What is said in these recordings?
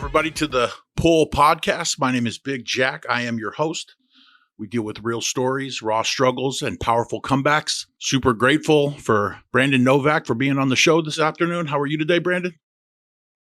everybody, to the Pull Podcast. My name is Big Jack. I am your host. We deal with real stories, raw struggles, and powerful comebacks. Super grateful for Brandon Novak for being on the show this afternoon. How are you today, Brandon?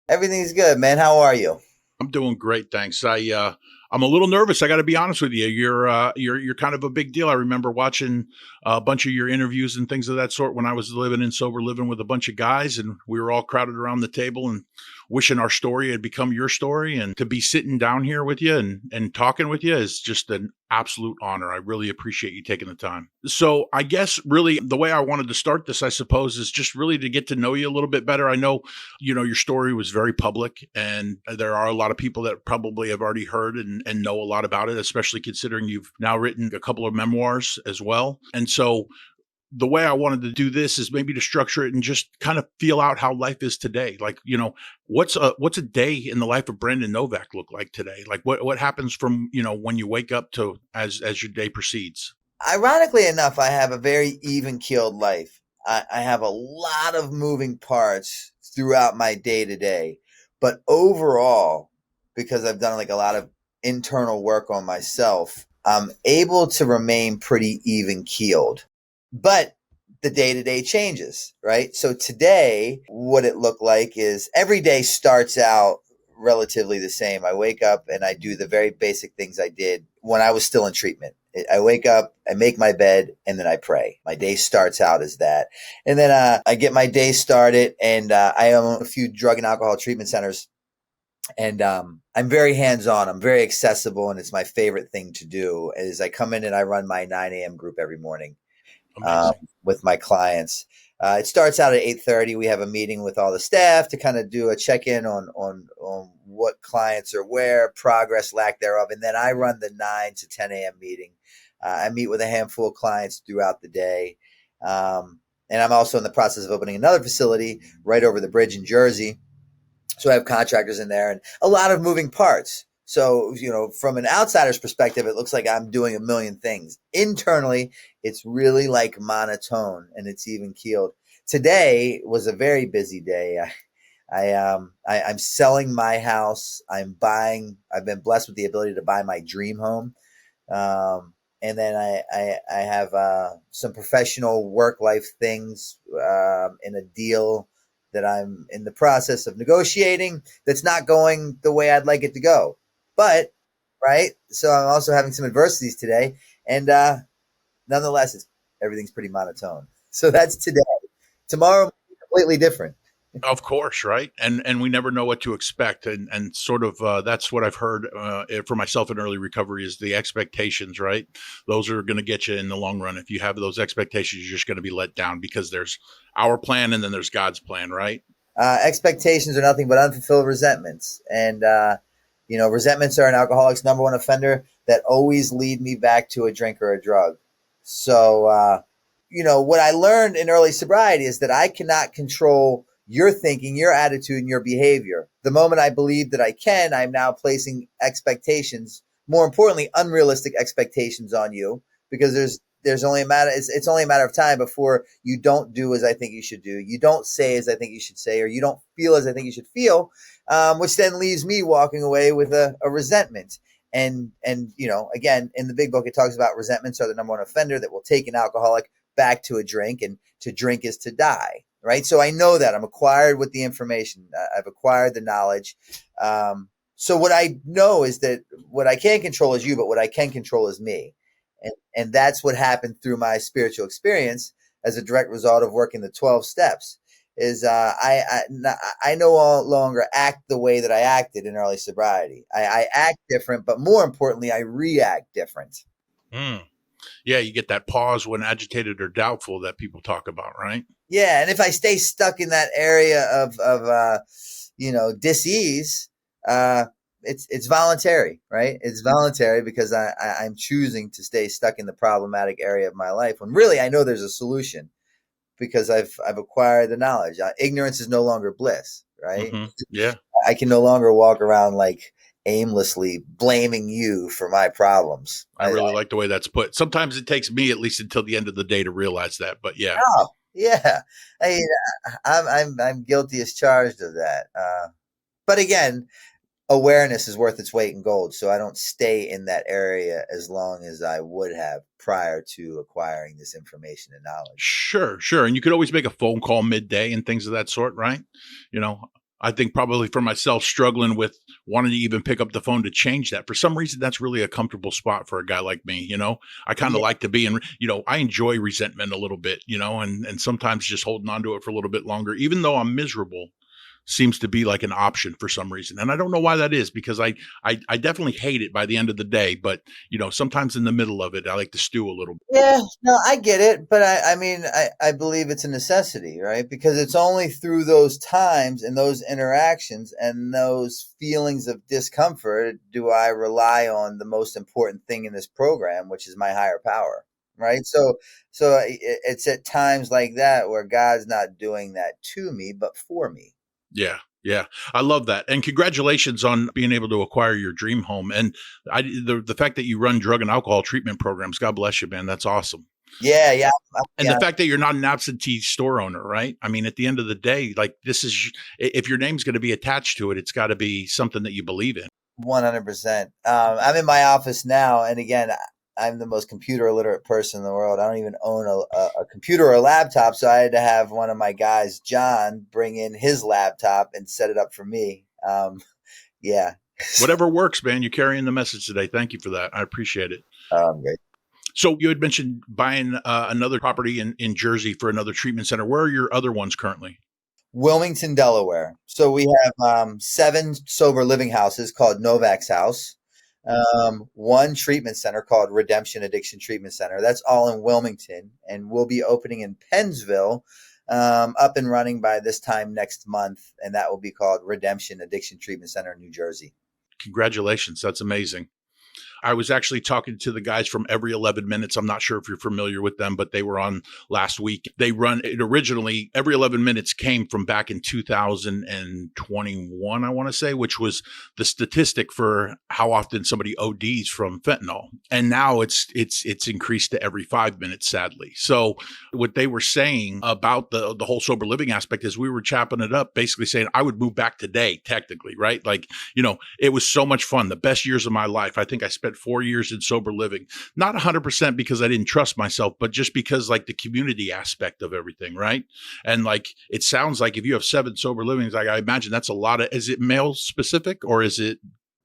Everything's good, man. How are you? I'm doing great, thanks. I'm a little nervous. I got to be honest with you. You're kind of a big deal. I remember watching a bunch of your interviews and things of that sort when I was living in sober living with a bunch of guys, and we were all crowded around the table and wishing our story had become your story. And to be sitting down here with you and talking with you is just an absolute honor. I really appreciate you taking the time. So I guess really the way I wanted to start this, I suppose, is just really to get to know you a little bit better. I know, your story was very public, and there are a lot of people that probably have already heard and know a lot about it, especially considering you've now written a couple of memoirs as well. And so the way I wanted to do this is maybe to structure it and just kind of feel out how life is today. Like, what's a day in the life of Brandon Novak look like today? Like what happens from, when you wake up to as your day proceeds? Ironically enough, I have a very even-keeled life. I have a lot of moving parts throughout my day-to-day. But overall, because I've done a lot of internal work on myself, I'm able to remain pretty even-keeled. But the day-to-day changes, right? So today, what it looked like is every day starts out relatively the same. I wake up and I do the very basic things I did when I was still in treatment. I wake up, I make my bed, and then I pray. My day starts out as that. And then I get my day started, and I own a few drug and alcohol treatment centers. And I'm very hands-on. I'm very accessible, and it's my favorite thing to do is I come in and I run my 9 a.m. group every morning. With my clients. It starts out at 8:30. We have a meeting with all the staff to kind of do a check-in on what clients are where, progress, lack thereof. And then I run the 9 to 10 a.m. meeting. I meet with a handful of clients throughout the day. And I'm also in the process of opening another facility right over the bridge in Jersey. So I have contractors in there and a lot of moving parts. So, from an outsider's perspective, it looks like I'm doing a million things. Internally, it's really like monotone and it's even keeled. Today was a very busy day. I'm selling my house. I've been blessed with the ability to buy my dream home. And then I have some professional work-life things in a deal that I'm in the process of negotiating that's not going the way I'd like it to go. But, right, so I'm also having some adversities today, and nonetheless, everything's pretty monotone. So that's today. Tomorrow will be completely different. Of course, right? And we never know what to expect, and sort of that's what I've heard for myself in early recovery is the expectations, right? Those are going to get you in the long run. If you have those expectations, you're just going to be let down because there's our plan and then there's God's plan, right? Expectations are nothing but unfulfilled resentments, and resentments are an alcoholic's number one offender that always lead me back to a drink or a drug. So, what I learned in early sobriety is that I cannot control your thinking, your attitude, and your behavior. The moment I believe that I can, I'm now placing expectations, more importantly, unrealistic expectations on you, because there's only a matter, it's only a matter of time before you don't do as I think you should do. You don't say as I think you should say, or you don't feel as I think you should feel, which then leaves me walking away with a resentment. And, again, in the big book, it talks about resentments are the number one offender that will take an alcoholic back to a drink, and to drink is to die. Right. So I know that I'm acquired with the information. I've acquired the knowledge. So what I know is that what I can't control is you, but what I can control is me. And that's what happened through my spiritual experience as a direct result of working the 12 steps is I no longer act the way that I acted in early sobriety. I act different, but more importantly, I react different. Yeah, you get that pause when agitated or doubtful that people talk about, right? Yeah, and if I stay stuck in that area of dis-ease, it's voluntary, right? It's voluntary because I'm choosing to stay stuck in the problematic area of my life when really I know there's a solution because I've acquired the knowledge. Ignorance is no longer bliss, right? Mm-hmm. Yeah, I can no longer walk around like aimlessly blaming you for my problems. I really like the way that's put. Sometimes it takes me at least until the end of the day to realize that, but yeah. Oh, yeah. I'm guilty as charged of that. But again, awareness is worth its weight in gold. So I don't stay in that area as long as I would have prior to acquiring this information and knowledge. Sure, sure. And you could always make a phone call midday and things of that sort, right? You know, I think probably for myself, struggling with wanting to even pick up the phone to change that. For some reason, that's really a comfortable spot for a guy like me. I kind of Yeah. like to be in, I enjoy resentment a little bit, and sometimes just holding on to it for a little bit longer, even though I'm miserable, seems to be like an option for some reason. And I don't know why that is, because I definitely hate it by the end of the day. But, sometimes in the middle of it, I like to stew a little bit. Yeah, no, I get it, but I mean, I believe it's a necessity, right? Because it's only through those times and those interactions and those feelings of discomfort do I rely on the most important thing in this program, which is my higher power, right? It's at times like that where God's not doing that to me, but for me. Yeah. Yeah. I love that. And congratulations on being able to acquire your dream home. And the fact that you run drug and alcohol treatment programs, God bless you, man. That's awesome. Yeah, yeah, And yeah. the fact that you're not an absentee store owner, right? I mean, at the end of the day, like if your name's going to be attached to it, it's got to be something that you believe in. 100%. I'm in my office now, and again, I'm the most computer illiterate person in the world. I don't even own a computer or a laptop, so I had to have one of my guys, John, bring in his laptop and set it up for me. Yeah. Whatever works, man. You're carrying the message today. Thank you for that. I appreciate it. Great. So you had mentioned buying another property in Jersey for another treatment center. Where are your other ones currently? Wilmington, Delaware. So we have 7 sober living houses called Novak's House. One treatment center called Redemption Addiction Treatment Center. That's all in Wilmington, and we'll be opening in Pennsville, up and running by this time next month, and that will be called Redemption Addiction Treatment Center in New Jersey. Congratulations. That's amazing. I was actually talking to the guys from Every 11 Minutes. I'm not sure if you're familiar with them, but they were on last week. They run it originally. Every 11 Minutes came from back in 2021, I want to say, which was the statistic for how often somebody ODs from fentanyl. And now it's increased to every 5 minutes, sadly. So what they were saying about the whole sober living aspect is we were chopping it up, basically saying I would move back today, technically, right? Like, it was so much fun. The best years of my life. I think I spent 4 years in sober living, not 100% because I didn't trust myself, but just because like the community aspect of everything. Right. And like, it sounds like if you have 7 sober livings, like I imagine that's a lot is it male specific or is it?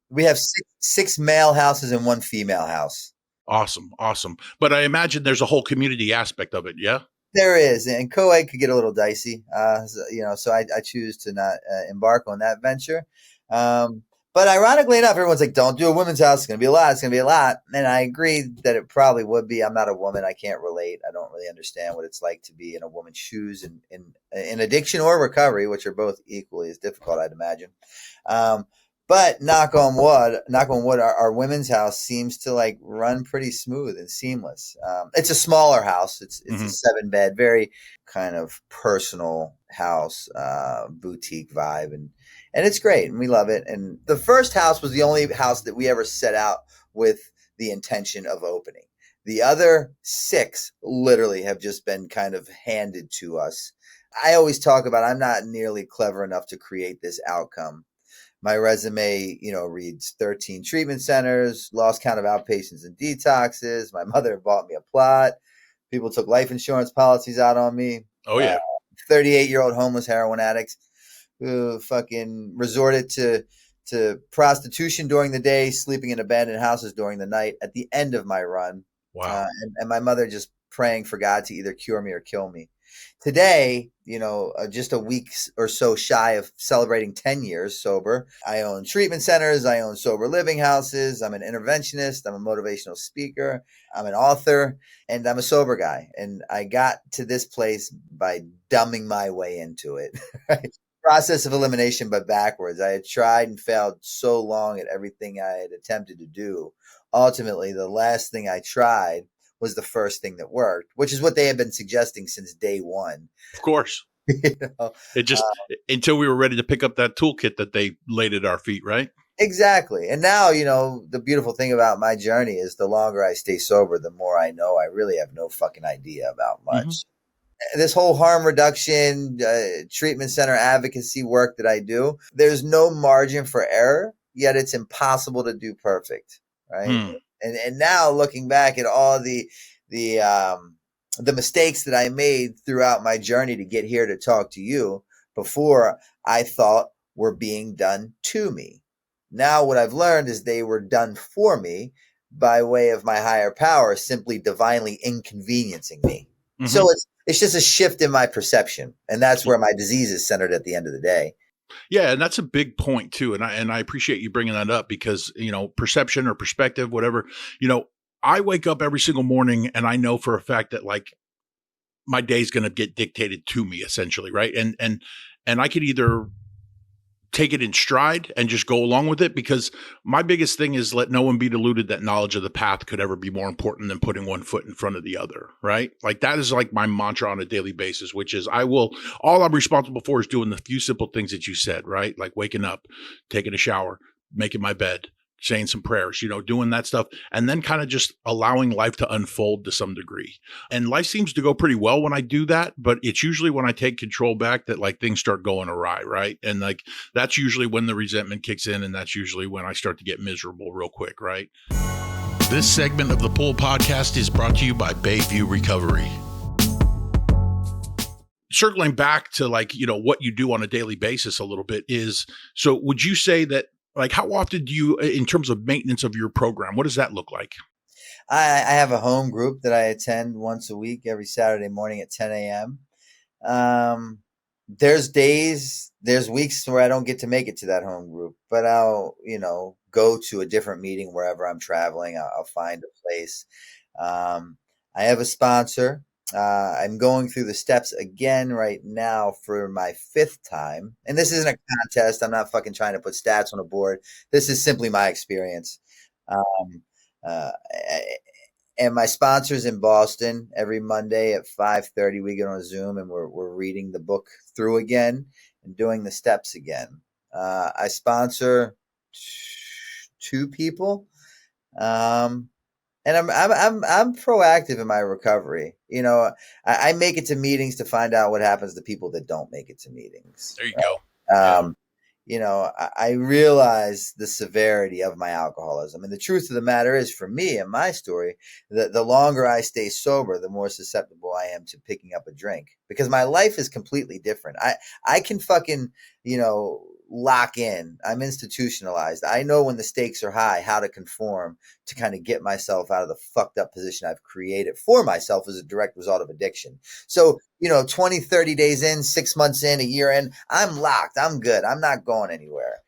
We have six male houses and 1 female house. Awesome. Awesome. But I imagine there's a whole community aspect of it. Yeah. There is, and co-ed could get a little dicey, so I choose to not embark on that venture. But ironically enough, everyone's like, don't do a women's house. It's going to be a lot. It's going to be a lot. And I agree that it probably would be. I'm not a woman. I can't relate. I don't really understand what it's like to be in a woman's shoes in addiction or recovery, which are both equally as difficult, I'd imagine. But knock on wood, our women's house seems to like run pretty smooth and seamless. It's a smaller house. It's a 7-bed, very kind of personal house, boutique vibe. And it's great, and we love it. And the first house was the only house that we ever set out with the intention of opening. The other 6 literally have just been kind of handed to us. I always talk about I'm not nearly clever enough to create this outcome. My resume, reads 13 treatment centers, lost count of outpatients and detoxes. My mother bought me a plot. People took life insurance policies out on me. Oh, yeah. 38-year-old homeless heroin addicts who fucking resorted to prostitution during the day, sleeping in abandoned houses during the night at the end of my run. Wow. And my mother just praying for God to either cure me or kill me. Today, just a week or so shy of celebrating 10 years sober, I own treatment centers. I own sober living houses. I'm an interventionist. I'm a motivational speaker. I'm an author, and I'm a sober guy. And I got to this place by dumbing my way into it. Right? Process of elimination, but backwards. I had tried and failed so long at everything I had attempted to do. Ultimately, the last thing I tried was the first thing that worked, which is what they had been suggesting since day one. Of course. It just until we were ready to pick up that toolkit that they laid at our feet, right? Exactly. And now, the beautiful thing about my journey is the longer I stay sober, the more I know I really have no fucking idea about much. Mm-hmm. This whole harm reduction, treatment center advocacy work that I do, there's no margin for error. yet it's impossible to do perfect, right? Hmm. And now looking back at all the mistakes that I made throughout my journey to get here to talk to you before, I thought were being done to me. Now what I've learned is they were done for me by way of my higher power simply divinely inconveniencing me. So Hmm. it's just a shift in my perception, and that's where my disease is centered at the end of the day. Yeah, and that's a big point too, and I appreciate you bringing that up because perception or perspective, whatever. You know, I wake up every single morning and I know for a fact that like my day's going to get dictated to me essentially, right? And I could either take it in stride and just go along with it because my biggest thing is let no one be deluded that knowledge of the path could ever be more important than putting one foot in front of the other, right? Like that is like my mantra on a daily basis, which is all I'm responsible for is doing the few simple things that you said, right? Like waking up, taking a shower, making my bed, saying some prayers, doing that stuff, and then kind of just allowing life to unfold to some degree. And life seems to go pretty well when I do that, but it's usually when I take control back that like things start going awry, right? And like that's usually when the resentment kicks in, and that's usually when I start to get miserable real quick, right? This segment of the Pull Podcast is brought to you by Bayview Recovery. Circling back to like, what you do on a daily basis a little bit is, so would you say that like how often do you, in terms of maintenance of your program, what does that look like? I have a home group that I attend once a week, every Saturday morning at 10 a.m. There's weeks where I don't get to make it to that home group, but I'll, go to a different meeting wherever I'm traveling. I'll find a place. I have a sponsor. I'm going through the steps again right now for my 5th time. And this isn't a contest. I'm not fucking trying to put stats on a board. This is simply my experience. Um, uh, and my sponsor's in Boston every Monday at 5:30. We get on a Zoom and we're reading the book through again and doing the steps again. I sponsor 2 people. And I'm proactive in my recovery. I make it to meetings to find out what happens to people that don't make it to meetings. There you go. Yeah. I realize the severity of my alcoholism. And the truth of the matter is, for me and my story, the longer I stay sober, the more susceptible I am to picking up a drink because my life is completely different. I can fucking, lock in. I'm institutionalized. I know when the stakes are high, how to conform to kind of get myself out of the fucked up position I've created for myself as a direct result of addiction. So, 20, 30 days in, 6 months in, a year in, I'm locked. I'm good. I'm not going anywhere.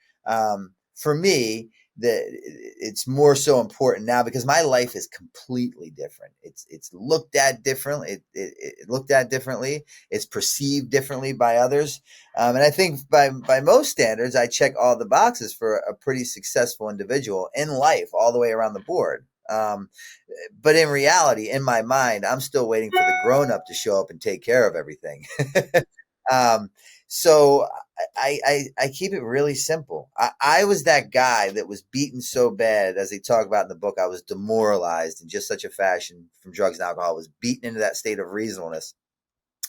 For me, it's more so important now because my life is completely different. It's looked at differently. It looked at differently. It's perceived differently by others. And I think by most standards, I check all the boxes for a pretty successful individual in life, all the way around the board. But in reality, in my mind, I'm still waiting for the grown up to show up and take care of everything. So I keep it really simple. I was that guy that was beaten so bad, as they talk about in the book. I was demoralized in just such a fashion from drugs and alcohol. I was beaten into that state of reasonableness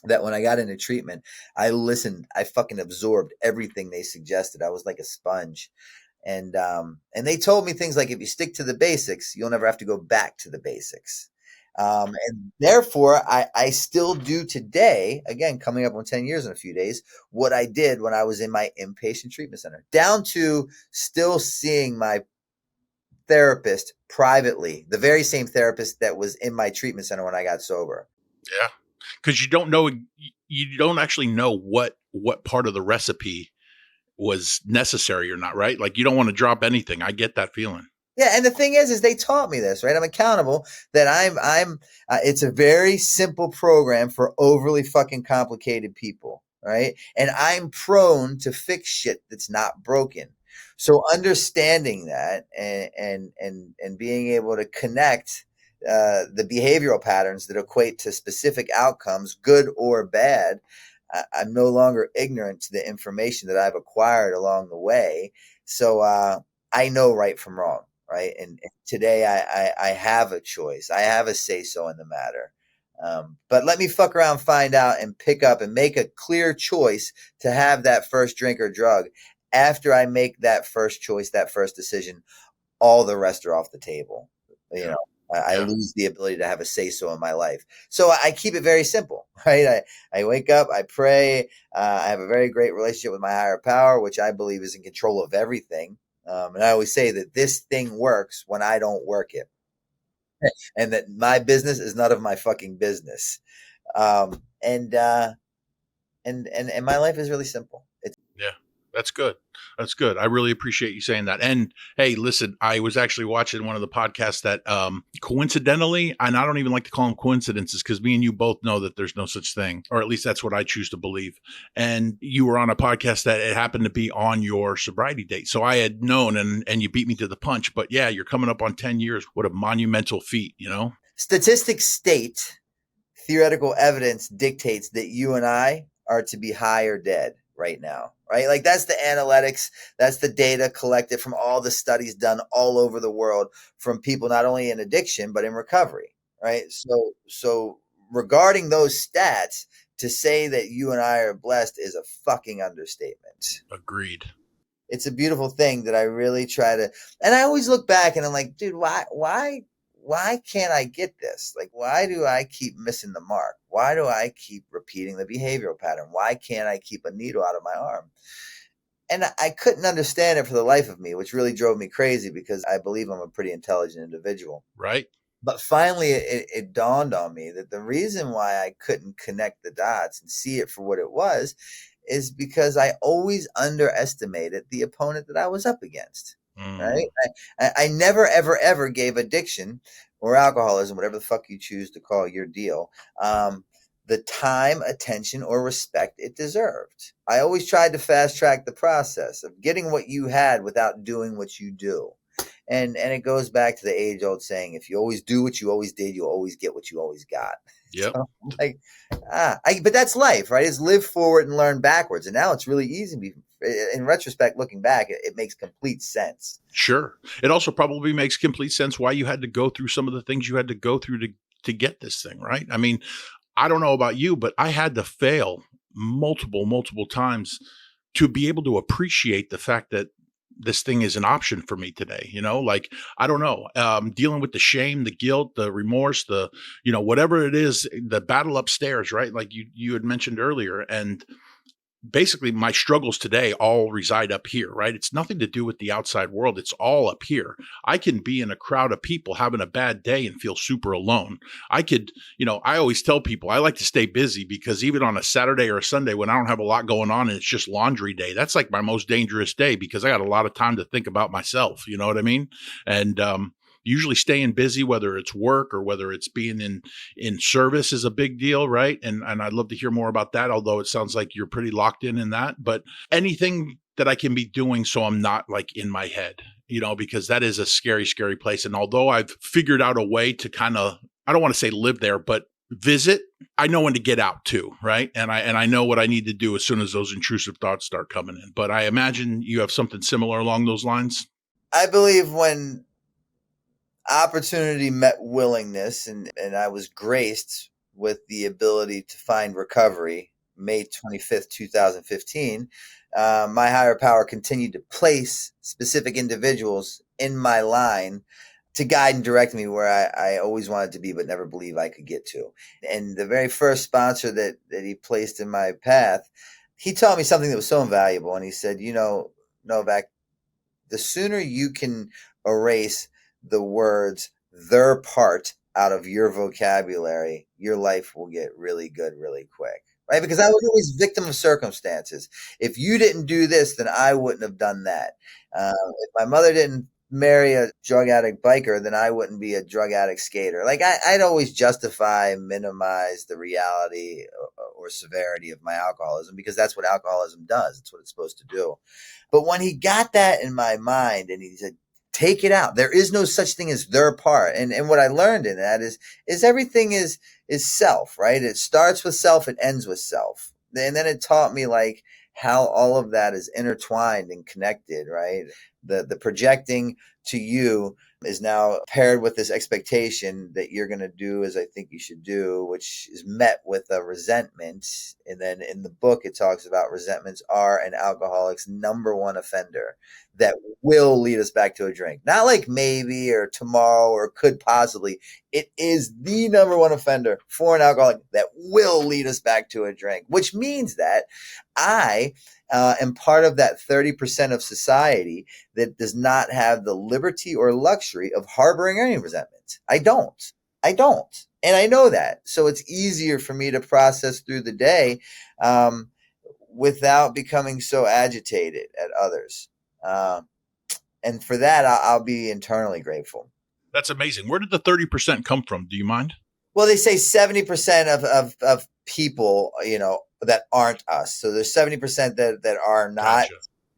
that when I got into treatment, I listened. I fucking absorbed everything they suggested. I was like a sponge. And they told me things like, if you stick to the basics, you'll never have to go back to the basics. And therefore, I still do today, again, coming up on 10 years in a few days, what I did when I was in my inpatient treatment center, down to still seeing my therapist privately, the very same therapist that was in my treatment center when I got sober. Yeah. Because you don't actually know what part of the recipe was necessary or not, right? Like you don't want to drop anything. I get that feeling. Yeah, and the thing is they taught me this, right? I'm accountable that it's a very simple program for overly fucking complicated people, right? And I'm prone to fix shit that's not broken. So understanding that and being able to connect the behavioral patterns that equate to specific outcomes, good or bad, I'm no longer ignorant to the information that I've acquired along the way. So I know right from wrong. Right. And today I have a choice. I have a say so in the matter. But let me fuck around, find out and pick up and make a clear choice to have that first drink or drug. after I make that first choice, that first decision, all the rest are off the table. You Yeah. know, I Yeah. lose the ability to have a say so in my life. So I keep it very simple, right? I wake up, I pray. I have a very great relationship with my higher power, which I believe is in control of everything. And I always say that this thing works when I don't work it, and that my business is none of my fucking business. Um, and and my life is really simple. It's Yeah, that's good. That's good. I really appreciate you saying that. And hey, listen, I was actually watching one of the podcasts that coincidentally, and I don't even like to call them coincidences because me and you both know that there's no such thing, or at least that's what I choose to believe. And you were on a podcast that it happened to be on your sobriety date. So I had known and you beat me to the punch. But yeah, you're coming up on 10 years. What a monumental feat, you know? statistics state theoretical evidence dictates that you and I are to be high or dead right now, right? Like that's the analytics, that's the data collected from all the studies done all over the world from people not only in addiction but in recovery, right? So regarding those stats, to say that you and I are blessed is a fucking understatement. Agreed. It's a beautiful thing that I really try to, and I always look back and I'm like, dude, why can't I get this? Like, why do I keep missing the mark? Why do I keep repeating the behavioral pattern? Why can't I keep a needle out of my arm? And I couldn't understand it for the life of me, which really drove me crazy because I believe I'm a pretty intelligent individual. Right. But finally, it dawned on me that the reason why I couldn't connect the dots and see it for what it was is because I always underestimated the opponent that I was up against. Mm, Right? I never, ever, ever gave addiction or alcoholism, whatever the fuck you choose to call your deal, the time, attention, or respect it deserved. I always tried to fast track the process of getting what you had without doing what you do. And it goes back to the age old saying, if you always do what you always did, you'll always get what you always got. yep. So I'm like, but that's life, right? It's live forward and learn backwards. And now it's really easy. In retrospect, looking back, it makes complete sense. Sure. It also probably makes complete sense why you had to go through some of the things you had to go through to get this thing, right? I mean, I don't know about you, but I had to fail multiple times to be able to appreciate the fact that this thing is an option for me today, you know? Like, I don't know, dealing with the shame, the guilt, the remorse, the, you know, whatever it is, the battle upstairs, right? Like you had mentioned earlier. And basically my struggles today all reside up here, right? It's nothing to do with the outside world. It's all up here. I can be in a crowd of people having a bad day and feel super alone. I could, you know, I always tell people I like to stay busy because even on a Saturday or a Sunday when I don't have a lot going on and it's just laundry day, that's like my most dangerous day because I got a lot of time to think about myself. You know what I mean? And, usually staying busy, whether it's work or whether it's being in service is a big deal, right? And I'd love to hear more about that, although it sounds like you're pretty locked in that. But anything that I can be doing so I'm not like in my head, you know, because that is a scary place. And although I've figured out a way to kind of, I don't want to say live there, but visit, I know when to get out too, right? And I know what I need to do as soon as those intrusive thoughts start coming in. But I imagine you have something similar along those lines. I believe when opportunity met willingness, and I was graced with the ability to find recovery May 25th, 2015. My higher power continued to place specific individuals in my line to guide and direct me where I always wanted to be, but never believed I could get to. And the very first sponsor that he placed in my path, he taught me something that was so invaluable. And he said, you know, Novak, the sooner you can erase the words their part out of your vocabulary, your life will get really good really quick. Right? Because I was always victim of circumstances. If you didn't do this, then I wouldn't have done that. If my mother didn't marry a drug addict biker, then I wouldn't be a drug addict skater. Like I'd always justify, minimize the reality or severity of my alcoholism because that's what alcoholism does. It's what it's supposed to do. But when he got that in my mind and he said, take it out. There is no such thing as their part. And what I learned in that is everything is self, right? It starts with self, it ends with self. And then it taught me like how all of that is intertwined and connected, right? The projecting to you is now paired with this expectation that you're going to do as I think you should do, which is met with a resentment. And then in the book, it talks about resentments are an alcoholic's number one offender that will lead us back to a drink. Not like maybe or tomorrow or could possibly. It is the number one offender for an alcoholic that will lead us back to a drink, which means that I am part of that 30% of society that does not have the liberty or luxury of harboring any resentment. I don't. And I know that. So it's easier for me to process through the day without becoming so agitated at others. And for that, I'll be internally grateful. That's amazing. Where did the 30% come from? Do you mind? Well, they say 70% of people, that aren't us. So there's 70% that are not,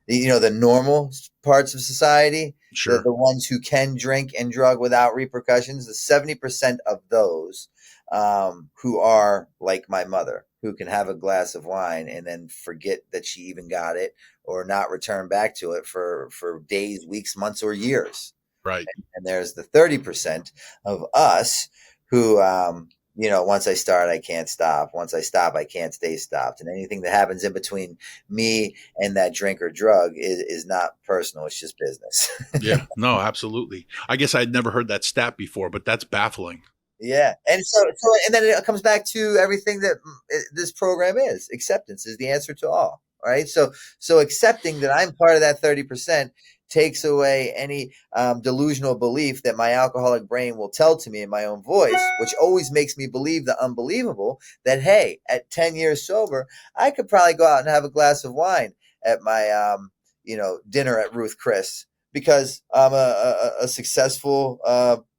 Gotcha. The normal parts of society, Sure. the ones who can drink and drug without repercussions, the 70% of those who are like my mother, who can have a glass of wine and then forget that she even got it or not return back to it for days, weeks, months, or years. Right. And there's the 30% of us who, once I start, I can't stop. Once I stop, I can't stay stopped. And anything that happens in between me and that drink or drug is not personal. It's just business. Yeah, no, absolutely. I guess I'd never heard that stat before, but that's baffling. Yeah. And so, and then it comes back to everything that this program is. Acceptance is the answer to all. Right. So accepting that I'm part of that 30% takes away any delusional belief that my alcoholic brain will tell to me in my own voice, which always makes me believe the unbelievable that, hey, at 10 years sober, I could probably go out and have a glass of wine at my, dinner at Ruth Chris because I'm a successful,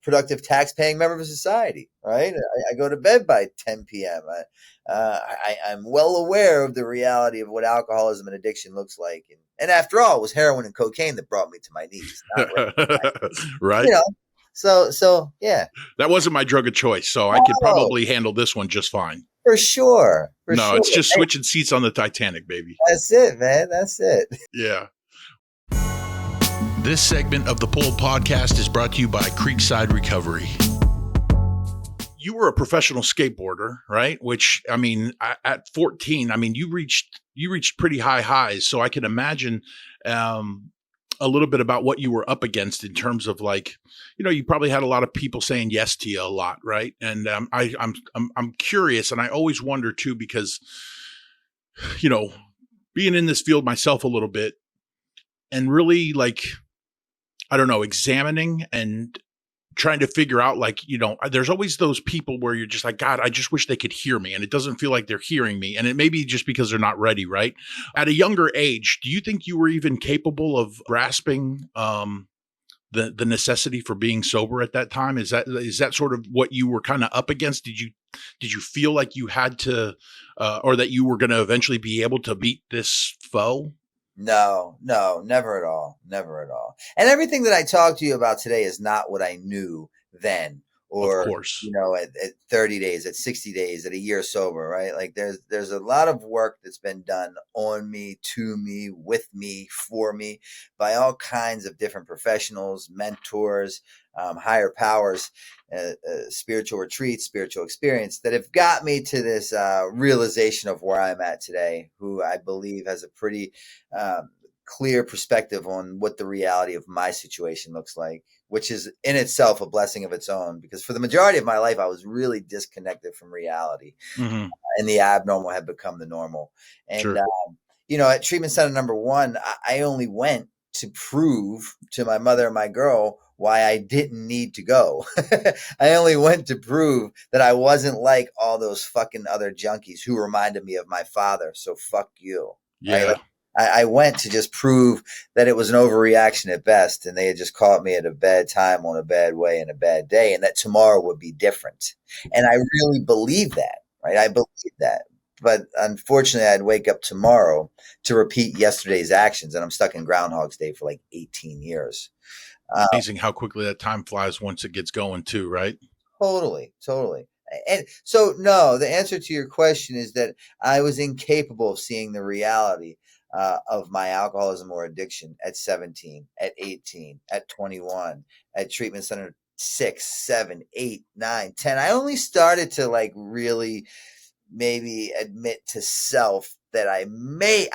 productive tax-paying member of society, right? I go to bed by 10 p.m. I'm well aware of the reality of what alcoholism and addiction looks like. And after all, it was heroin and cocaine that brought me to my knees. Right. So yeah. That wasn't my drug of choice, so I could probably handle this one just fine. For sure. It's just switching seats on the Titanic, baby. That's it, man. That's it. Yeah. This segment of the Pulled Podcast is brought to you by Creekside Recovery. You were a professional skateboarder, right? Which, I mean, at 14, I mean, you reached pretty high highs. So I can imagine a little bit about what you were up against in terms of like, you probably had a lot of people saying yes to you a lot, right? And I'm curious, and I always wonder too, because being in this field myself a little bit, and really like, I don't know, examining and trying to figure out like, there's always those people where you're just like, God, I just wish they could hear me. And it doesn't feel like they're hearing me. And it may be just because they're not ready, right? At a younger age, do you think you were even capable of grasping the necessity for being sober at that time? Is that sort of what you were kind of up against? Did you feel like you had to, or that you were going to eventually be able to beat this foe? No, never at all. Never at all. And everything that I talk to you about today is not what I knew then, or, of course, at 30 days, at 60 days, at a year sober, right? Like there's a lot of work that's been done on me, to me, with me, for me, by all kinds of different professionals, mentors, higher powers, spiritual retreats, spiritual experience that have got me to this realization of where I'm at today, who I believe has a pretty clear perspective on what the reality of my situation looks like, which is in itself a blessing of its own, because for the majority of my life, I was really disconnected from reality, and the abnormal had become the normal. And, sure. At treatment center number 1, I only went to prove to my mother and my girl why I didn't need to go. I only went to prove that I wasn't like all those fucking other junkies who reminded me of my father. So fuck you. Yeah. Right? Like, I went to just prove that it was an overreaction at best, and they had just caught me at a bad time on a bad way and a bad day, and that tomorrow would be different. And I really believe that, right? I believe that. But unfortunately, I'd wake up tomorrow to repeat yesterday's actions, and I'm stuck in Groundhog's Day for like 18 years. Amazing how quickly that time flies once it gets going too, right? Totally. And so, no, the answer to your question is that I was incapable of seeing the reality of my alcoholism or addiction at 17, at 18, at 21, at treatment center 6, 7, 8, 9, 10. I only started to like really maybe admit to self that I may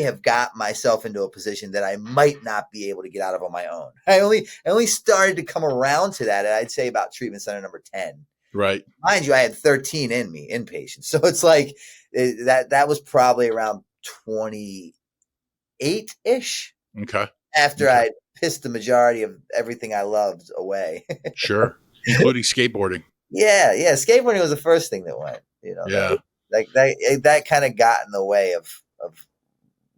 have got myself into a position that I might not be able to get out of on my own. I only started to come around to that, I'd say about treatment center number 10. Right. Mind you, I had 13 in me, inpatient. So it's like that was probably around 28-ish Okay. after Okay. I pissed the majority of everything I loved away. Sure. Including skateboarding. Yeah. Skateboarding was the first thing that went, Yeah. that kind of got in the way of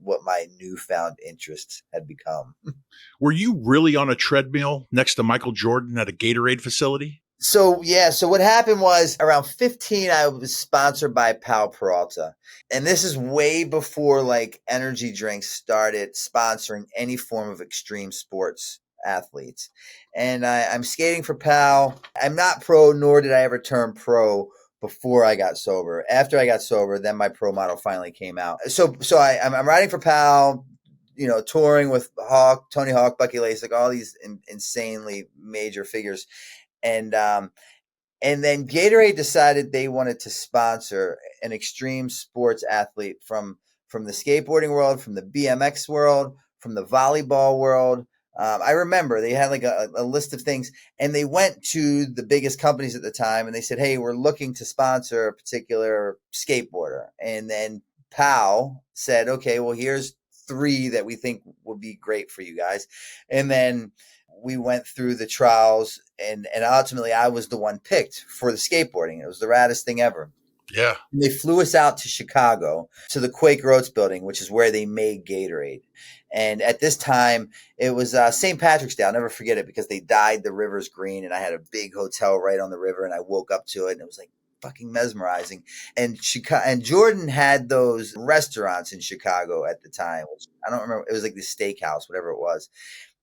what my newfound interest had become. Were you really on a treadmill next to Michael Jordan at a Gatorade facility? So what happened was around 15, I was sponsored by Pal Peralta. And this is way before like energy drinks started sponsoring any form of extreme sports athletes. And I'm skating for Pal. I'm not pro, nor did I ever turn pro before I got sober. After I got sober, then my pro model finally came out. So I'm riding for Pal, touring with Tony Hawk, Bucky Lassic, all these insanely major figures. And then Gatorade decided they wanted to sponsor an extreme sports athlete from the skateboarding world, from the BMX world, from the volleyball world. I remember they had like a list of things, and they went to the biggest companies at the time, and they said, "Hey, we're looking to sponsor a particular skateboarder." And then PAL said, "Okay, well, here's 3 that we think would be great for you guys." And then we went through the trials, and ultimately I was the one picked for the skateboarding. It was the raddest thing ever. Yeah. And they flew us out to Chicago to the Quaker Oats building, which is where they made Gatorade. And at this time, it was St. Patrick's Day. I'll never forget it because they dyed the rivers green, and I had a big hotel right on the river, and I woke up to it, and it was like fucking mesmerizing. And Jordan had those restaurants in Chicago at the time, which I don't remember. It was like the steakhouse, whatever it was.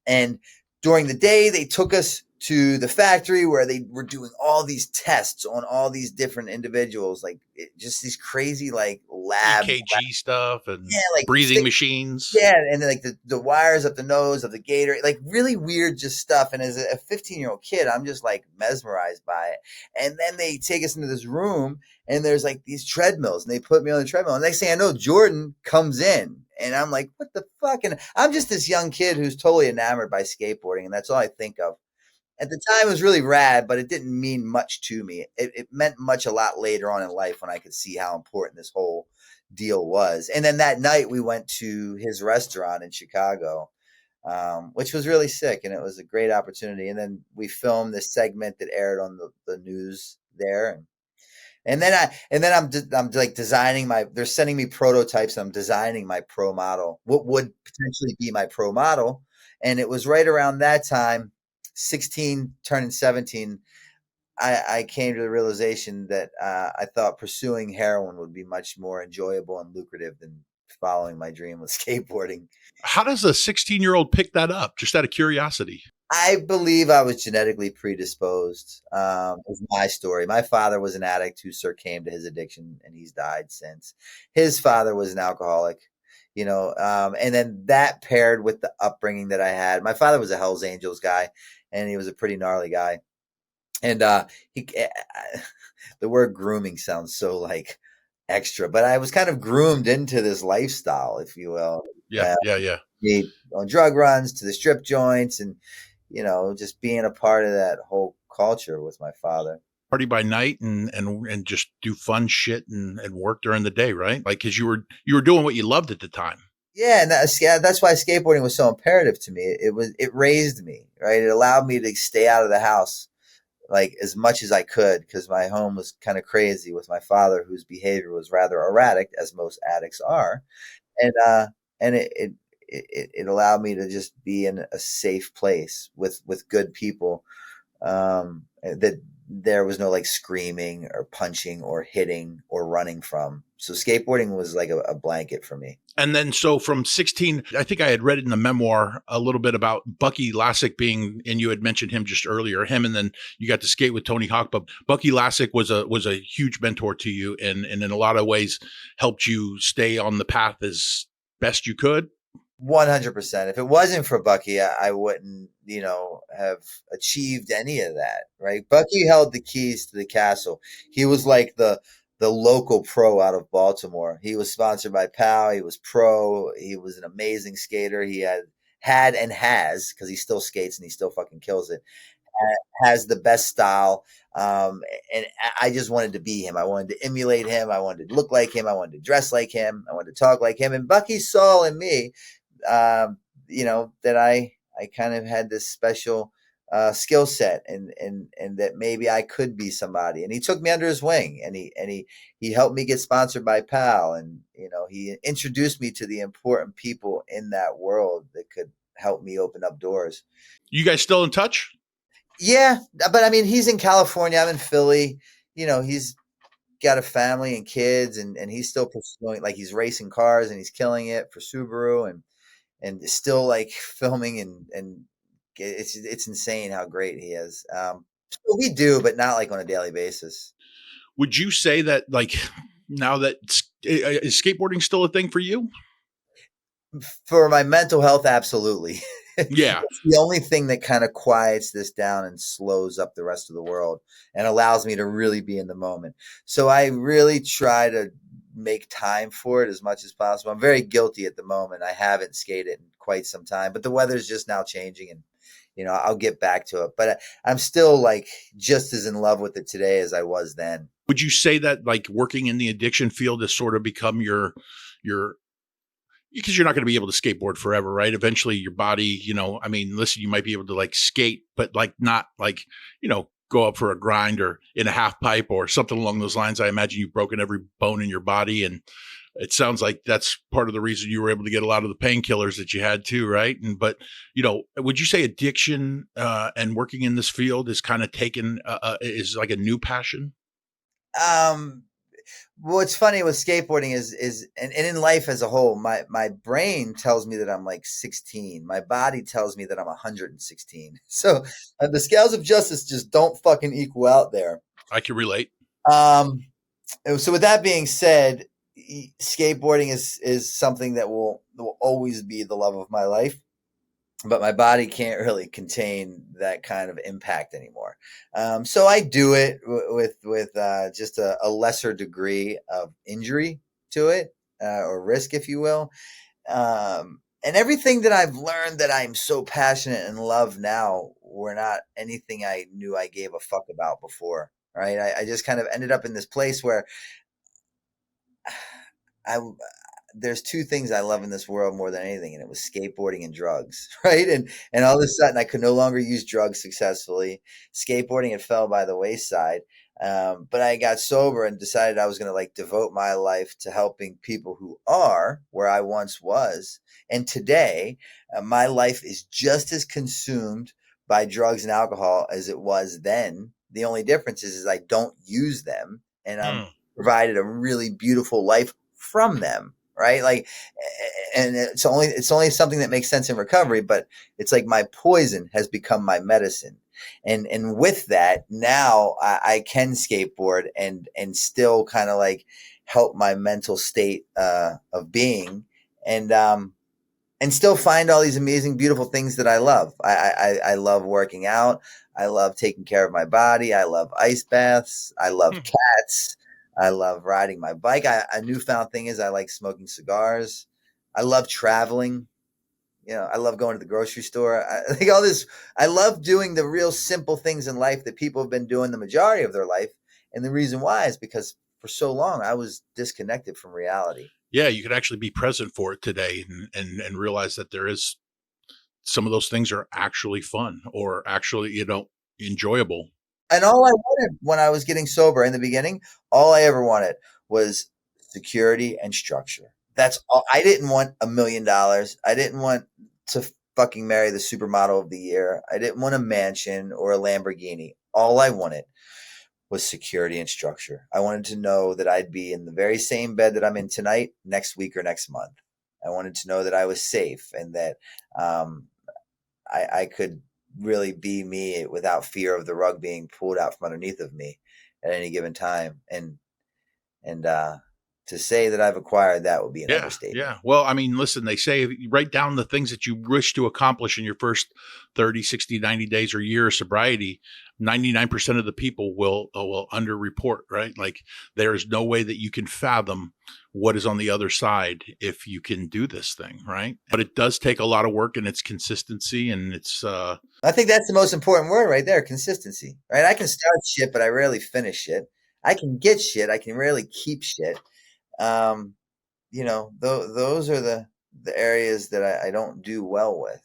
And during the day, they took us to the factory where they were doing all these tests on all these different individuals, like just these crazy like lab stuff and like breathing machines. Yeah, and then like the wires up the nose of the gator, like really weird just stuff. And as a 15-year-old kid, I'm just like mesmerized by it. And then they take us into this room, and there's like these treadmills, and they put me on the treadmill. And next thing I know, Jordan comes in, and I'm like, what the fuck? And I'm just this young kid who's totally enamored by skateboarding, and that's all I think of. At the time, it was really rad, but it didn't mean much to me. It meant much a lot later on in life when I could see how important this whole deal was. And then that night, we went to his restaurant in Chicago, which was really sick, and it was a great opportunity. And then we filmed this segment that aired on the news there. And then I'm like designing they're sending me prototypes, and I'm designing my pro model, what would potentially be my pro model. And it was right around that time, 16 turning 17, I came to the realization that I thought pursuing heroin would be much more enjoyable and lucrative than following my dream with skateboarding. How does a 16-year-old pick that up? Just out of curiosity. I believe I was genetically predisposed. Is my story. My father was an addict who succumbed to his addiction, and he's died since. His father was an alcoholic, and then that paired with the upbringing that I had. My father was a Hell's Angels guy, and he was a pretty gnarly guy. And the word grooming sounds so like extra, but I was kind of groomed into this lifestyle, if you will. Yeah. On drug runs to the strip joints, and just being a part of that whole culture with my father. Party by night and just do fun shit and work during the day, right? Like, because you were doing what you loved at the time. Yeah, and that's why skateboarding was so imperative to me. It raised me, right? It allowed me to stay out of the house like as much as I could, because my home was kind of crazy with my father, whose behavior was rather erratic, as most addicts are, and it allowed me to just be in a safe place with good people that there was no like screaming or punching or hitting or running from. So skateboarding was like a blanket for me. And then, so from 16, I think I had read in the memoir a little bit about Bucky Lassic being, and you had mentioned him just earlier, him, and then you got to skate with Tony Hawk. But Bucky Lassic was a huge mentor to you, and in a lot of ways helped you stay on the path as best you could. 100%. If it wasn't for Bucky, I wouldn't, have achieved any of that, right? Bucky held the keys to the castle. He was like the local pro out of Baltimore. He was sponsored by POW. He was pro. He was an amazing skater. He had and has, because he still skates and he still fucking kills it, has the best style. And I just wanted to be him. I wanted to emulate him. I wanted to look like him. I wanted to dress like him. I wanted to talk like him. And Bucky saw in me, that I kind of had this special skill set, and that maybe I could be somebody. And he took me under his wing, and he helped me get sponsored by PAL, and he introduced me to the important people in that world that could help me open up doors. You guys still in touch? Yeah, but I mean, he's in California. I'm in Philly. He's got a family and kids, and he's still pursuing, like, he's racing cars and he's killing it for Subaru, and still like filming, and it's insane how great he is. So we do, but not like on a daily basis. Would you say that, like, now that is skateboarding still a thing for you? For my mental health, absolutely. Yeah. It's the only thing that kind of quiets this down and slows up the rest of the world and allows me to really be in the moment. So I really try to make time for it as much as possible. I'm very guilty at the moment. I haven't skated in quite some time, but the weather's just now changing, and I'll get back to it. But I'm still like just as in love with it today as I was then. Would you say that, like, working in the addiction field has sort of become your because you're not going to be able to skateboard forever, right? Eventually your body, I mean, listen, you might be able to like skate, but like not like, go up for a grind or in a half pipe or something along those lines. I imagine you've broken every bone in your body, and it sounds like that's part of the reason you were able to get a lot of the painkillers that you had too, right? But would you say addiction and working in this field is kind of taken is like a new passion? What's funny with skateboarding is and in life as a whole, my brain tells me that I'm like 16. My body tells me that I'm 116. So the scales of justice just don't fucking equal out there. I can relate. So with that being said, skateboarding is something that will always be the love of my life, but my body can't really contain that kind of impact anymore. So I do it with just a lesser degree of injury to it, or risk, if you will. And everything that I've learned that I'm so passionate and love now were not anything I knew I gave a fuck about before. Right. I just kind of ended up in this place where there's two things I love in this world more than anything, and it was skateboarding and drugs, right? And all of a sudden I could no longer use drugs successfully. Skateboarding had fell by the wayside. But I got sober and decided I was going to like devote my life to helping people who are where I once was. And today, my life is just as consumed by drugs and alcohol as it was then. The only difference is I don't use them, and I'm provided a really beautiful life from them. Right. Like, and it's only something that makes sense in recovery, but it's like my poison has become my medicine. And with that, now I can skateboard and still kind of like help my mental state, of being, and still find all these amazing, beautiful things that I love. I love working out. I love taking care of my body. I love ice baths. I love cats. I love riding my bike. A newfound thing is I like smoking cigars. I love traveling. I love going to the grocery store. I think all this, I love doing the real simple things in life that people have been doing the majority of their life. And the reason why is because for so long I was disconnected from reality. Yeah, you could actually be present for it today and realize that there is some of those things are actually fun or actually, enjoyable. And all I wanted when I was getting sober in the beginning, all I ever wanted was security and structure. That's all. I didn't want $1 million. I didn't want to fucking marry the supermodel of the year. I didn't want a mansion or a Lamborghini. All I wanted was security and structure. I wanted to know that I'd be in the very same bed that I'm in tonight, next week or next month. I wanted to know that I was safe and that um, I could really be me without fear of the rug being pulled out from underneath of me at any given time. And to say that I've acquired that would be an Yeah, understatement. yeah. Well, I mean, listen, they say write down the things that you wish to accomplish in your first 30, 60, 90 days or year of sobriety. 99% of the people will underreport, right? Like there is no way that you can fathom what is on the other side if you can do this thing, right? But it does take a lot of work and it's consistency and it's I think that's the most important word right there, consistency, right? I can start shit, but I rarely finish shit. I can get shit. I can rarely keep shit. Um, those are the areas that I don't do well with.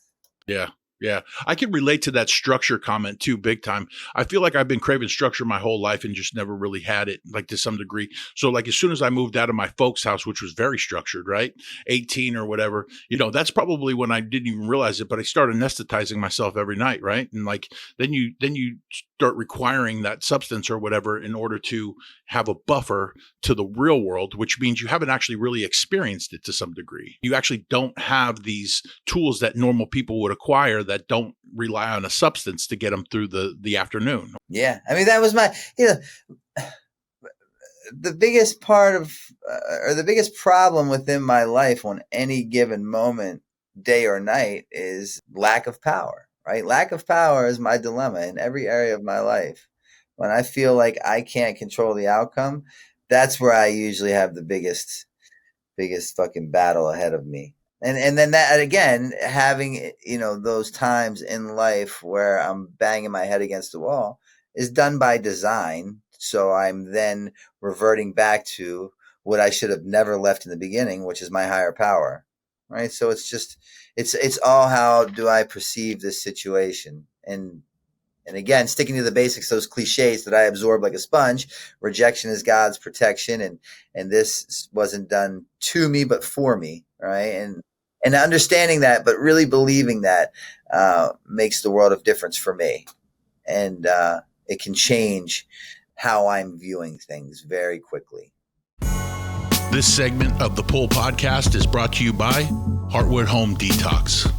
yeah. Yeah. I can relate to that structure comment too, big time. I feel like I've been craving structure my whole life and just never really had it, like to some degree. So, like, as soon as I moved out of my folks' house, which was very structured, right? 18 or whatever, that's probably when I didn't even realize it, but I started anesthetizing myself every night, right? And like, then you start requiring that substance or whatever in order to have a buffer to the real world, which means you haven't actually really experienced it to some degree. You actually don't have these tools that normal people would acquire that don't rely on a substance to get them through the afternoon. Yeah. I mean, that was the biggest part of, or the biggest problem within my life on any given moment, day or night, is lack of power, right? Lack of power is my dilemma in every area of my life. When I feel like I can't control the outcome, that's where I usually have the biggest fucking battle ahead of me. And then that again, having those times in life where I'm banging my head against the wall is done by design. So I'm then reverting back to what I should have never left in the beginning, which is my higher power. Right. So it's all, how do I perceive this situation? And again, sticking to the basics, those cliches that I absorb like a sponge. Rejection is God's protection, and this wasn't done to me, but for me, right? And understanding that, but really believing that, makes the world of difference for me, and it can change how I'm viewing things very quickly. This segment of the Pull Podcast is brought to you by Heartwood Home Detox.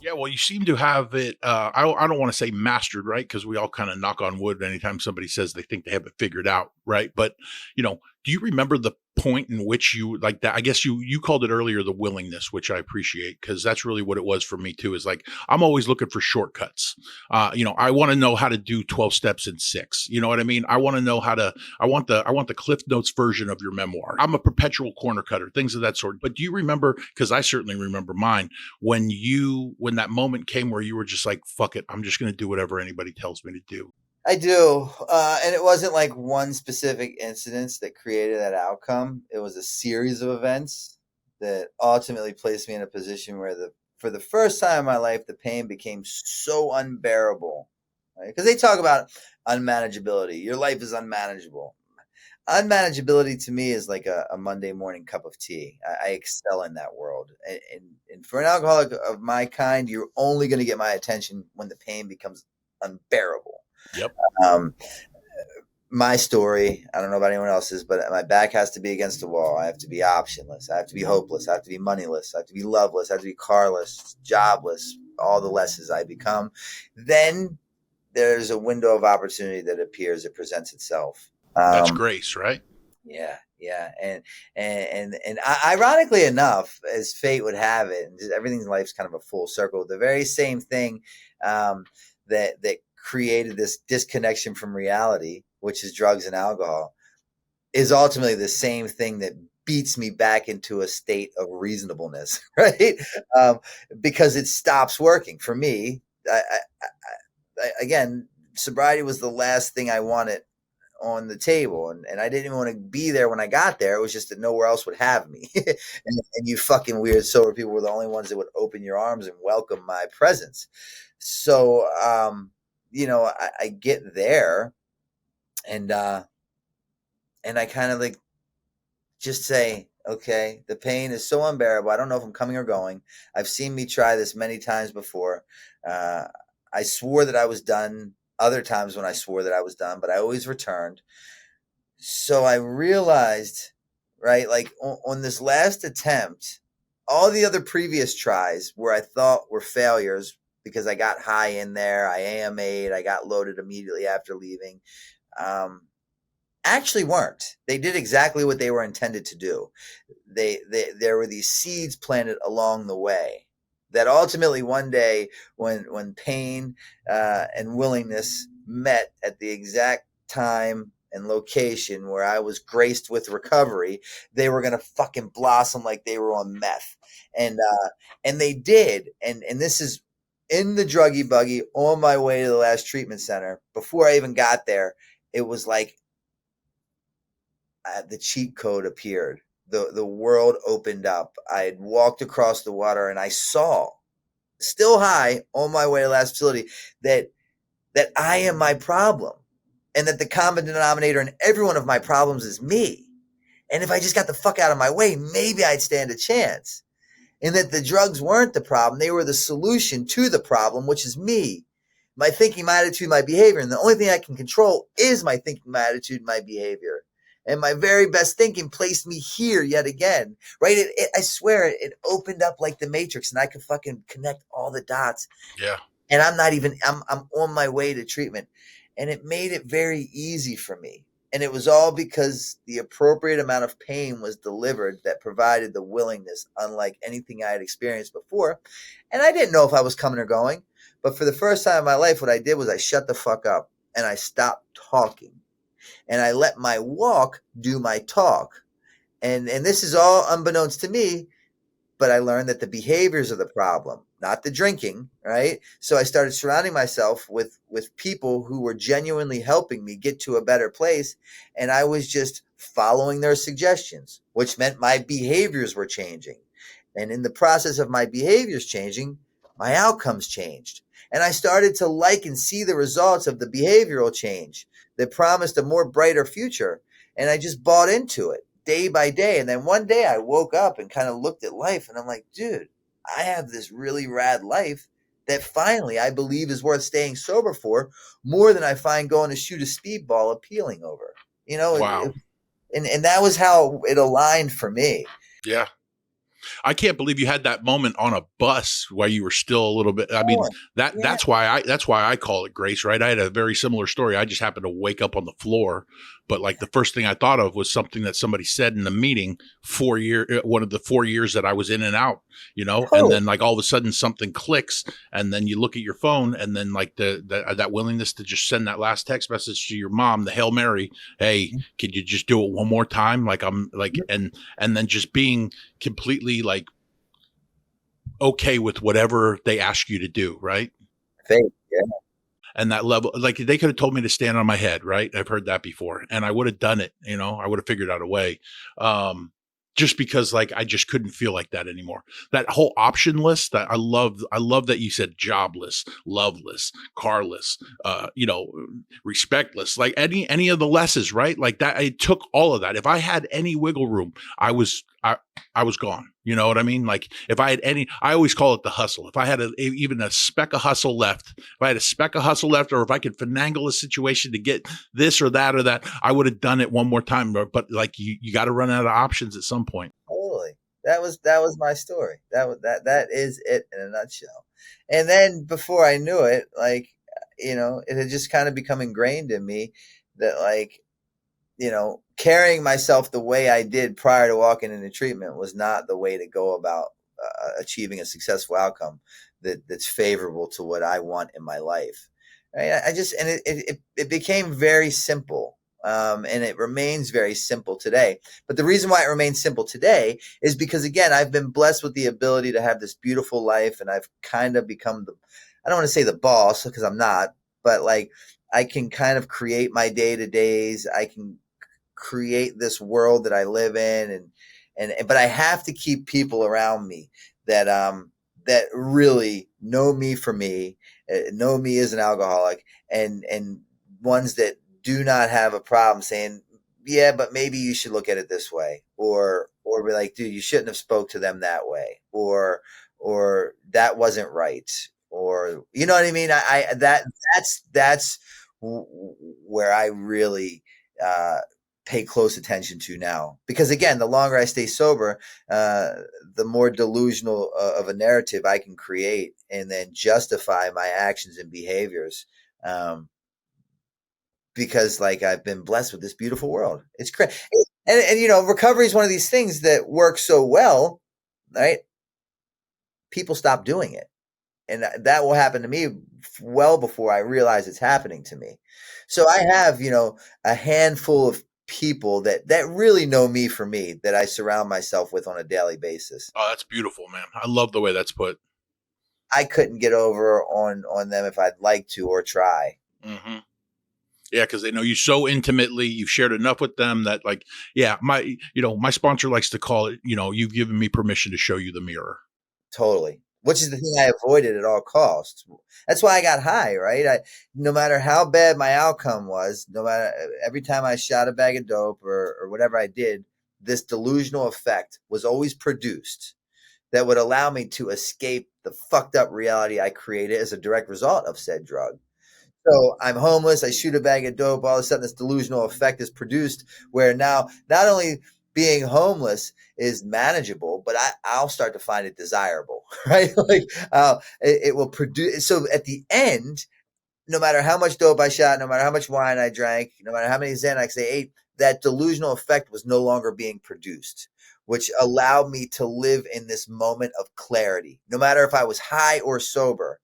Yeah, well, you seem to have it. I don't want to say mastered, right? Because we all kind of knock on wood anytime somebody says they think they have it figured out, right? But do you remember the point in which you like that? I guess you called it earlier the willingness, which I appreciate because that's really what it was for me too. Is like I'm always looking for shortcuts. I want to know how to do 12 steps in 6. You know what I mean? I want to know how to. I want the Cliff Notes version of your memoir. I'm a perpetual corner cutter, things of that sort. But do you remember? Because I certainly remember mine when that moment came where you were just like, fuck it, I'm just going to do whatever anybody tells me to do. I do. And it wasn't like one specific incident that created that outcome. It was a series of events that ultimately placed me in a position where for the first time in my life, the pain became so unbearable. Right? Because they talk about unmanageability. Your life is unmanageable. Unmanageability to me is like a Monday morning cup of tea. I excel in that world. And for an alcoholic of my kind, you're only going to get my attention when the pain becomes unbearable. Yep. My story, I don't know about anyone else's, but my back has to be against the wall. I have to be optionless. I have to be hopeless. I have to be moneyless. I have to be loveless. I have to be carless, jobless, all the lesses I become. Then there's a window of opportunity that appears. It presents itself. That's grace, right? Yeah. Yeah. And ironically enough, as fate would have it, and everything in life's kind of a full circle, the very same thing that created this disconnection from reality, which is drugs and alcohol, is ultimately the same thing that beats me back into a state of reasonableness, right? Because it stops working for me. Again, sobriety was the last thing I wanted on the table, and I didn't even want to be there when I got there. It was just that nowhere else would have me. and you fucking weird sober people were the only ones that would open your arms and welcome my presence. So, I get there and I kind of like just say, okay, the pain is so unbearable. I don't know if I'm coming or going. I've seen me try this many times before. I swore that I was done other times when I swore that I was done, but I always returned. So I realized, right, like on this last attempt, all the other previous tries where I thought were failures because I got high in there, I AMA'd, I got loaded immediately after leaving, um, actually weren't. They did exactly what they were intended to do. There were these seeds planted along the way that ultimately one day, when pain and willingness met at the exact time and location where I was graced with recovery, they were gonna fucking blossom like they were on meth, and they did. And this is in the druggy buggy on my way to the last treatment center. Before I even got there, it was like the cheat code appeared. The world opened up. I had walked across the water and I saw, still high on my way to the last facility, that I am my problem, and that the common denominator in every one of my problems is me. And if I just got the fuck out of my way, maybe I'd stand a chance. And that the drugs weren't the problem. They were the solution to the problem, which is me. My thinking, my attitude, my behavior. And the only thing I can control is my thinking, my attitude, my behavior. And my very best thinking placed me here yet again, right? I swear it opened up like the Matrix, and I could fucking connect all the dots. Yeah. And I'm on my way to treatment. And it made it very easy for me. And it was all because the appropriate amount of pain was delivered that provided the willingness, unlike anything I had experienced before. And I didn't know if I was coming or going. But for the first time in my life, what I did was I shut the fuck up and I stopped talking. And I let my walk do my talk. And this is all unbeknownst to me, but I learned that the behaviors are the problem, not the drinking, right? So I started surrounding myself with people who were genuinely helping me get to a better place, and I was just following their suggestions, which meant my behaviors were changing. And in the process of my behaviors changing, my outcomes changed. And I started to like and see the results of the behavioral change that promised a more brighter future. And I just bought into it day by day. And then one day I woke up and kind of looked at life and I'm like, dude, I have this really rad life that finally I believe is worth staying sober for, more than I find going to shoot a speedball appealing over. You know, Wow. and that was how it aligned for me. Yeah. I can't believe you had that moment on a bus while you were still a little bit. I mean, Yeah. that's why I call it grace, right? I had a very similar story. I just happened to wake up on the floor, but like the first thing I thought of was something that somebody said in the meeting one of the 4 years that I was in and out, and then like all of a sudden something clicks, and then you look at your phone, and then like that willingness to just send that last text message to your mom, the Hail Mary, hey, could you just do it one more time? Like I'm like, and then just being completely like okay with whatever they ask you to do, right? Faith, yeah. And that level, like they could have told me to stand on my head, right? I've heard that before, and I would have done it. I would have figured out a way. Just because like I just couldn't feel like that anymore. That whole option list that I love that you said jobless, loveless, carless, respectless, like any of the lesses, right? Like that, I took all of that. If I had any wiggle room, I was gone. You know what I mean? Like if I had I always call it the hustle. If I had even a speck of hustle left, or if I could finagle a situation to get this or that, I would have done it one more time. But like you got to run out of options at some point. Totally. That was my story. That is it in a nutshell. And then before I knew it, like, it had just kind of become ingrained in me that like, carrying myself the way I did prior to walking into treatment was not the way to go about achieving a successful outcome that's favorable to what I want in my life. Right? It became very simple. And it remains very simple today. But the reason why it remains simple today is because, again, I've been blessed with the ability to have this beautiful life, and I've kind of become I don't want to say the boss, because I'm not, but like I can kind of create my day-to-days. I can create this world that I live in, but I have to keep people around me that really know me for me, know me as an alcoholic, and ones that do not have a problem saying, yeah, but maybe you should look at it this way, or be like, dude, you shouldn't have spoke to them that way, or that wasn't right, or you know what I mean? That's where I really pay close attention to now, because again, the longer I stay sober, the more delusional of a narrative I can create and then justify my actions and behaviors. Because like I've been blessed with this beautiful world. It's crazy. And you know, recovery is one of these things that works so well, right? People stop doing it. And that will happen to me well before I realize it's happening to me. So I have, you know, a handful of people that really know me for me, that I surround myself with on a daily basis. Oh, that's beautiful, man. I love the way that's put. I couldn't get over on them if I'd like to or try. Mm-hmm. Yeah, because they know you so intimately. You've shared enough with them that, like, yeah, my sponsor likes to call it, you've given me permission to show you the mirror. Totally. Which is the thing I avoided at all costs. That's why I got high, right? No matter how bad my outcome was, no matter every time I shot a bag of dope or whatever I did, this delusional effect was always produced that would allow me to escape the fucked up reality I created as a direct result of said drug. So I'm homeless. I shoot a bag of dope. All of a sudden, this delusional effect is produced where now not only being homeless is manageable, but I'll start to find it desirable, right? Like it will produce. So at the end, no matter how much dope I shot, no matter how much wine I drank, no matter how many Xanax I ate, that delusional effect was no longer being produced, which allowed me to live in this moment of clarity. No matter if I was high or sober,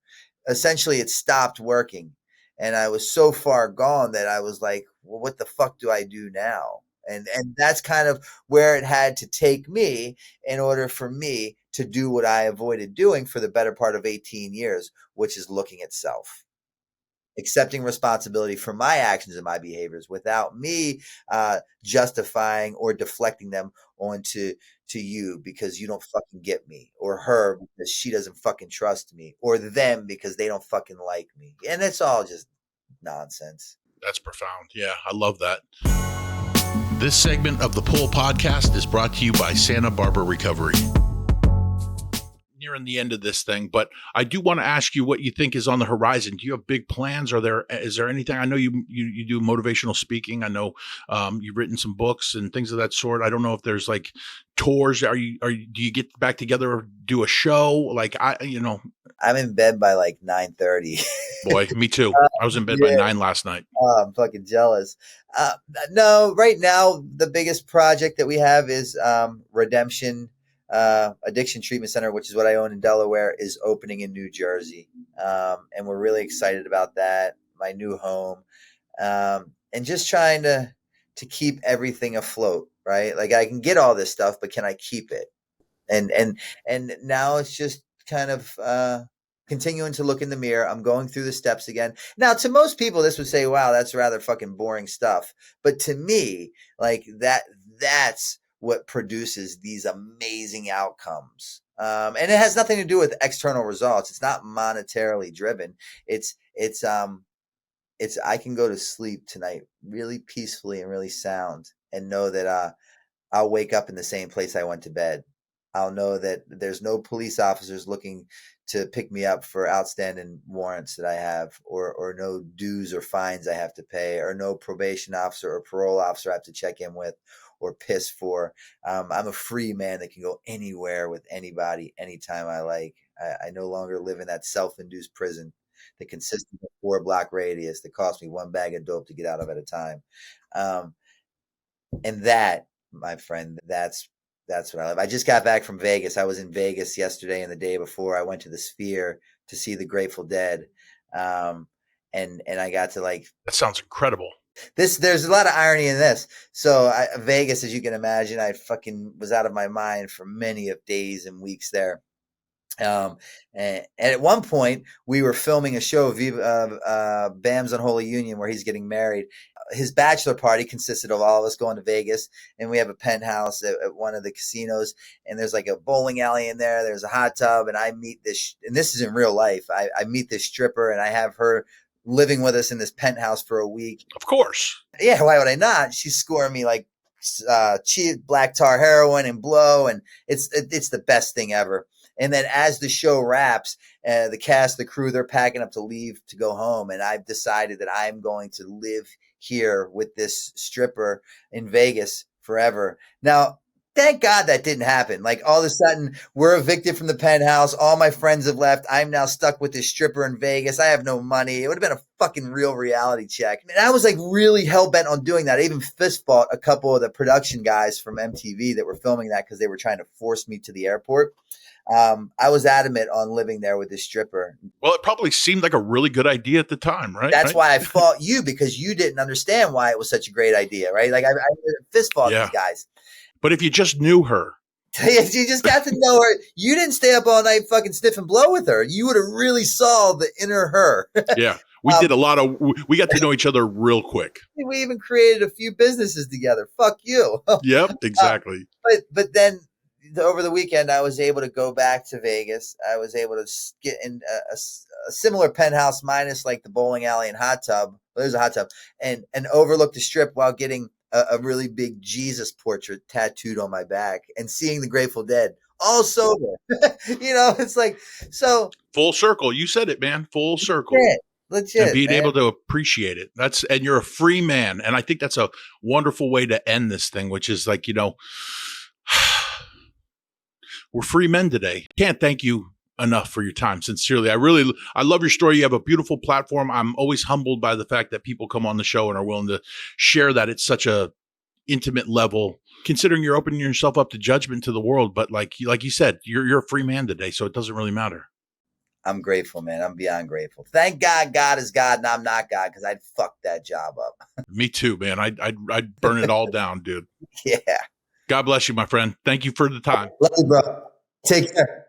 essentially it stopped working. And I was so far gone that I was like, well, what the fuck do I do now? And that's kind of where it had to take me in order for me to do what I avoided doing for the better part of 18 years, which is looking at self, accepting responsibility for my actions and my behaviors without me justifying or deflecting them onto you because you don't fucking get me, or her because she doesn't fucking trust me, or them because they don't fucking like me. And it's all just nonsense. That's profound. Yeah, I love that. This segment of the Pull Podcast is brought to you by Santa Barbara Recovery. Nearing the end of this thing, but I do want to ask you what you think is on the horizon. Do you have big plans? Is there anything? I know you do motivational speaking. I know you've written some books and things of that sort. I don't know if there's like tours. Do you get back together or do a show? Like I'm in bed by like 9:30. Boy, me too. I was in bed by 9 last night. Oh, I'm fucking jealous. No, right now the biggest project that we have is Redemption Addiction Treatment Center, which is what I own in Delaware, is opening in New Jersey. And we're really excited about that, my new home. And just trying to keep everything afloat, right? Like I can get all this stuff, but can I keep it? And now it's just kind of continuing to look in the mirror. I'm going through the steps again. Now, to most people, this would say, wow, that's rather fucking boring stuff. But to me, like that's what produces these amazing outcomes. And it has nothing to do with external results. It's not monetarily driven. It's I can go to sleep tonight really peacefully and really sound and know that I'll wake up in the same place I went to bed. I'll know that there's no police officers looking to pick me up for outstanding warrants that I have, or no dues or fines I have to pay, or no probation officer or parole officer I have to check in with or piss for. I'm a free man that can go anywhere with anybody, anytime I like. I no longer live in that self-induced prison that consists of a 4-block radius that costs me one bag of dope to get out of at a time. And that, my friend, that's what I love. I just got back from Vegas. I was in Vegas yesterday and the day before. I went to the Sphere to see the Grateful Dead. And I got to like... That sounds incredible. There's a lot of irony in this. So Vegas, as you can imagine, I fucking was out of my mind for many of days and weeks there. And at one point we were filming a show of Bam's Unholy Union where he's getting married. His bachelor party consisted of all of us going to Vegas, and we have a penthouse at one of the casinos, and there's like a bowling alley in there. There's a hot tub, and I meet this, and this is in real life. I meet this stripper, and I have her living with us in this penthouse for a week. Of course. Yeah. Why would I not? She's scoring me like cheap black tar heroin and blow, and it's the best thing ever. And then as the show wraps, the cast, the crew, they're packing up to leave to go home. And I've decided that I'm going to live here with this stripper in Vegas forever. Now, thank God that didn't happen. Like all of a sudden we're evicted from the penthouse. All my friends have left. I'm now stuck with this stripper in Vegas. I have no money. It would have been a fucking real reality check. And I was like really hell bent on doing that. I even fist fought a couple of the production guys from MTV that were filming that because they were trying to force me to the airport. I was adamant on living there with this stripper. Well, it probably seemed like a really good idea at the time, right? That's why I fought you, because you didn't understand why it was such a great idea, right? Like I fist fought these guys. But if you just knew her. You just got to know her. You didn't stay up all night fucking sniff and blow with her. You would have really saw the inner her. Yeah. We did we got to know each other real quick. We even created a few businesses together. Fuck you. Yep, exactly. But then over the weekend, I was able to go back to Vegas. I was able to get in a similar penthouse minus like the bowling alley and hot tub. Well, there's a hot tub and overlook the strip while getting a really big Jesus portrait tattooed on my back and seeing the Grateful Dead all sober. It's like, so full circle. You said it, man. Full circle. Legit. And being able to appreciate it. And you're a free man. And I think that's a wonderful way to end this thing, which is like, we're free men today. Can't thank you enough for your time. Sincerely. I love your story. You have a beautiful platform. I'm always humbled by the fact that people come on the show and are willing to share that at such a intimate level, considering you're opening yourself up to judgment to the world. But like you said, you're a free man today, so it doesn't really matter. I'm grateful, man. I'm beyond grateful. Thank God God is God and I'm not God, because I'd fuck that job up. Me too, man. I'd burn it all down, dude. Yeah. God bless you, my friend. Thank you for the time. Love you, bro. Take care.